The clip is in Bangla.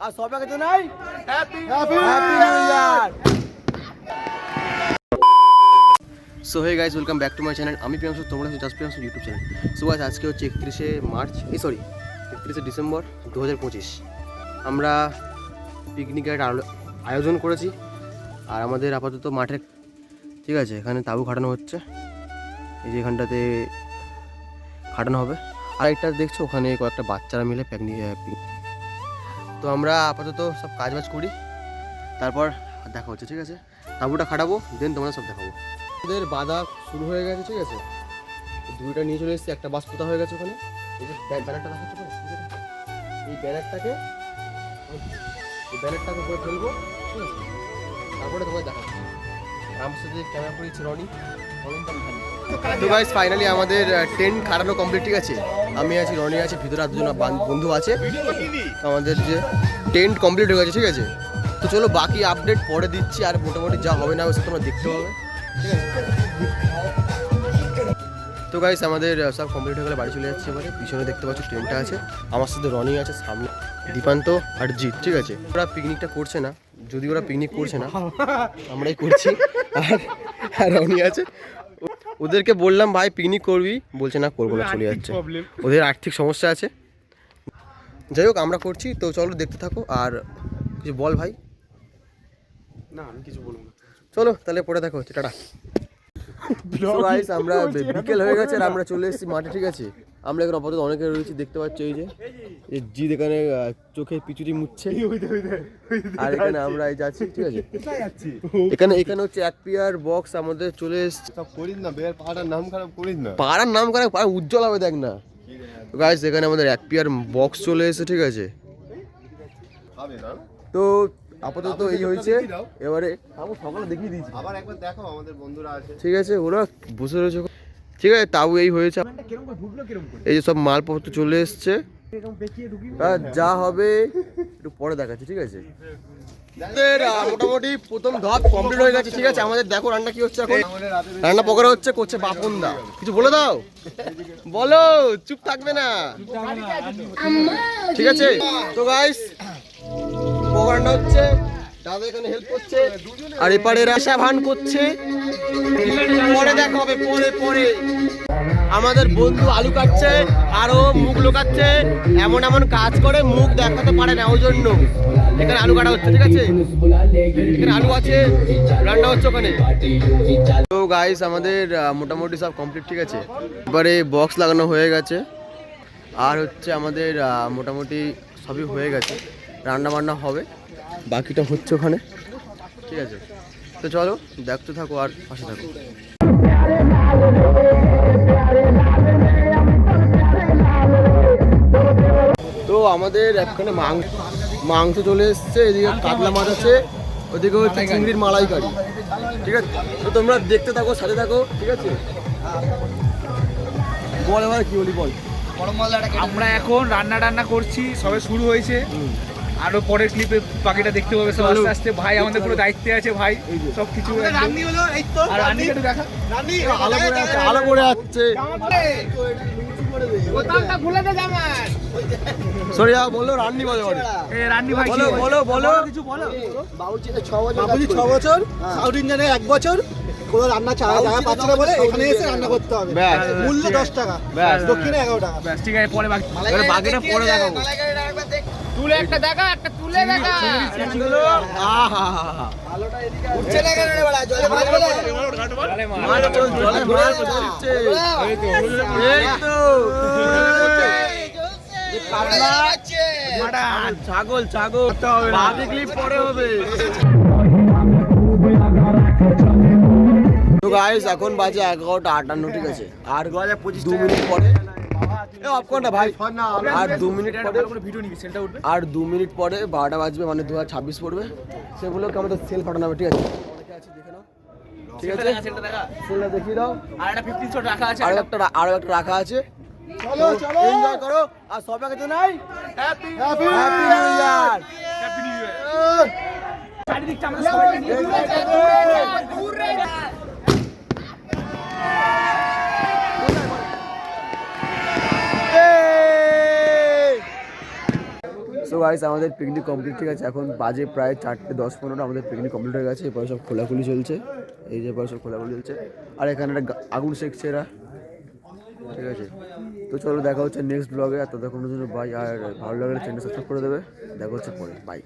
আর সবাইকে জানাই happy new year. So hey guys, welcome back to my channel. আমি প্রিয়াংশু, তোমরা হচ্ছে just Priyanshu YouTube channel. So guys, আজকে হচ্ছে 31শে ডিসেম্বর 2025। আমরা পিকনিকের আয়োজন করেছি আর আমাদের আপাতত মাঠে, ঠিক আছে, এখানে তাঁবু খাটানো হচ্ছে। এই যে এখানটাতে খাটানো হবে। আর একটা দেখছো ওখানে কয়েকটা বাচ্চারা মিলে পিকনিক। তো আমরা আপাতত সব কাজবাজ করি, তারপর দেখা হচ্ছে, ঠিক আছে। তাঁবুটা খাটাবো, দেন তোমরা সব দেখাবো। আমাদের বাঁধা শুরু হয়ে গেছে, ঠিক আছে। দুইটা নিয়ে চলে এসেছি, একটা বাস পোতা হয়ে গেছে ওখানে। এই যে ব্যানারটা দেখাচ্ছে, এই ব্যানারটাকে করে ফেলবো, ঠিক আছে। তারপরে তোমায় দেখাচ্ছি। আমার সাথে ক্যামেরা করেছি রনি। তো গাইস, ফাইনালি আমাদের টেন্ট খাটানো কমপ্লিট, ঠিক আছে। আমি আছি, রনি আছে, ভিতরে আর দুজন বন্ধু আছে। আমাদের যে টেন্ট কমপ্লিট হয়ে গেছে, ঠিক আছে। তো চলো বাকি আপডেট পরে দিচ্ছি, আর মোটামুটি যা হবে না হবে তোমরা দেখতে হবে, ঠিক আছে। তো গাইস, আমাদের সব কমপ্লিট হয়ে গেলে বাড়ি চলে যাচ্ছে। এবারে পিছনে দেখতে পাচ্ছ টেন্টটা আছে, আমার সাথে রনি আছে, সামনে দীপান্ত আর জিৎ, ঠিক আছে। ওরা পিকনিকটা করছে না, যদি ওরা পিকনিক করছে না, আমরাই করছি। আর রনি আছে, ওদেরকে বললাম ভাই পিকনিক করবি, বলছে না করবো না, চলে যাচ্ছে। ওদের আর্থিক সমস্যা আছে। যাই হোক, আমরা করছি, তো চলো দেখতে থাকো। আর কিছু বল ভাই। না, আমি কিছু বলবো না। চলো তাহলে পরে দেখা হচ্ছে, টাটা। আমরা বিকেল হয়ে গেছে আর আমরা চলে এসেছি মাঠে, ঠিক আছে। আমরা এখন আপাতত অনেকে রয়েছি, দেখতে পাচ্ছি এই যে জিৎ এখানে চোখে পিচুরি মুছছে, আর এখানে আমরা এই যাচ্ছি, ঠিক আছে। এখানে হচ্ছে এক পিয়ার বক্স আমাদের চলে এসছে। করিস না, বের পাড়ার নাম খারাপ করিস না। পাড়ার নাম খারাপ, পাড়া উজ্জ্বল হবে, দেখ না গাইস। এখানে আমাদের এক পিয়ার বক্স চলে এসেছে, ঠিক আছে। তো আপাতত এই হয়েছে। এবারে সকালে দেখিয়ে দিয়েছি, আবার একবার দেখো, আমাদের বন্ধুরা আছে, ঠিক আছে। ওরা বসে রয়েছে, ঠিক আছে। তাও এই হয়েছে, এই যে সব মালপত্র চলে এসছে। যা হবে একটু পরে দেখাচ্ছি, ঠিক আছে। মোটামুটি প্রথম ধাপ কমপ্লিট হয়ে গেছে, ঠিক আছে। আমাদের দেখো রান্না কি হচ্ছে এখন। রান্না পকোড়া হচ্ছে, করছে বাপন দা। কিছু বলে দাও, বলো, চুপ থাকবে না, ঠিক আছে। তো গাইস, পকোড়া হচ্ছে, দাদা এখানে হেল্প করছে, আর এপারে রাশা ভান করছে। পরে দেখা হবে, পরে আমাদের বন্ধু আলু কাটছে, আরো মুখ লোকাচ্ছে, এমন এমন কাজ করে, মুখ দেখাতে পারে না, ওই জন্য এখানে আলু কাটা হচ্ছে, ঠিক আছে। এখানে আলু আছে, রান্না হচ্ছে ওখানে। তো গাইস, আমাদের মোটামুটি সব কমপ্লিট, ঠিক আছে। এবারে বক্স লাগানো হয়ে গেছে, আর হচ্ছে আমাদের মোটামুটি সবই হয়ে গেছে। রান্না বান্না হবে, বাকিটা হচ্ছে ওখানে, ঠিক আছে। তো চলো দেখতে থাকো আর পাশে থাকো। তো আমাদের এখানে মাংস চলে এসছে, এদিকে কাতলা মাছ আছে, ওদিকে হচ্ছে চিংড়ির মালাইকারি, ঠিক আছে। তো তোমরা দেখতে থাকো, সাথে থাকো, ঠিক আছে। বল এবার কি বলি, বল। আমরা এখন রান্না করছি, সবে শুরু হয়েছে। আরো পরের ক্লিপে বাকিটা দেখতে পাবে সব আস্তে আস্তে। ভাই আমাদের পুরো দায়িত্বে আছে, ভাই সবকিছু। আর রান্নি একটু দেখা, আলো করে যাচ্ছে। সরিয়া বলো, রান্নি বলে রান্নি ভাই বলো কিছু বলো। বাবুজি 6 বছর, সাউথ ইন্ডিয়ানে 1 বছর কোনো রান্না জায়গা পাচ্ছে না বলে এখানে এসে রান্না করতে হবে। মূল্য 10 টাকা, দক্ষিণে 11 টাকা। ব্যাস, ঠিক আছে। পরে বাকিটা পরে দেখাবো। তুলে একটা দেখা, একটা তুলে দেখা। আলোটা এদিকে উঠছে না কেন রে বড়া, জলে মাছ বলে মাছ জলে মাছ চলছে, এই তো কাটলা ছাগল বাকি ক্লিপ পরে হবে। তো গাইস, এখন বাজে 11:58, ঠিক আছে। আর 2 মিনিট পরে ভাই, আর 2 মিনিট পরে ভিডিও নিবি, সেলটা উঠবে। আর 2 মিনিট পরে 12টা বাজবে, মানে 2026 পড়বে। সেগুলোকে আমাদের সেল ফাটানো হবে, ঠিক আছে। ঠিক আছে, সেলটা দেখিয়ে দাও। আর একটা 15 শট রাখা আছে, আরো একটা রাখা আছে। চলো এনজয় করো, আর সবাইকে জানাই হ্যাপি নিউ ইয়ার। চারিদিকটা আমাদের সবাই সো গাইস আমাদের পিকনিক কমপ্লিট, ঠিক আছে? এখন বাজে প্রায় 4:10-15, আমাদের পিকনিক কমপ্লিট হয়ে গেছে। এরপরে সব খোলাখুলি চলছে, এই যে এরপরে সব খোলাখুলি চলছে, আর এখানে একটা আগুন শেখছে এরা, ঠিক আছে? তো চলো দেখা হচ্ছে নেক্সট ব্লগে, আর ততক্ষণের জন্য বাই। আর ভালো লাগলে চ্যানেল সাবস্ক্রাইব করে দেবে, দেখা হচ্ছে পরে, বাই।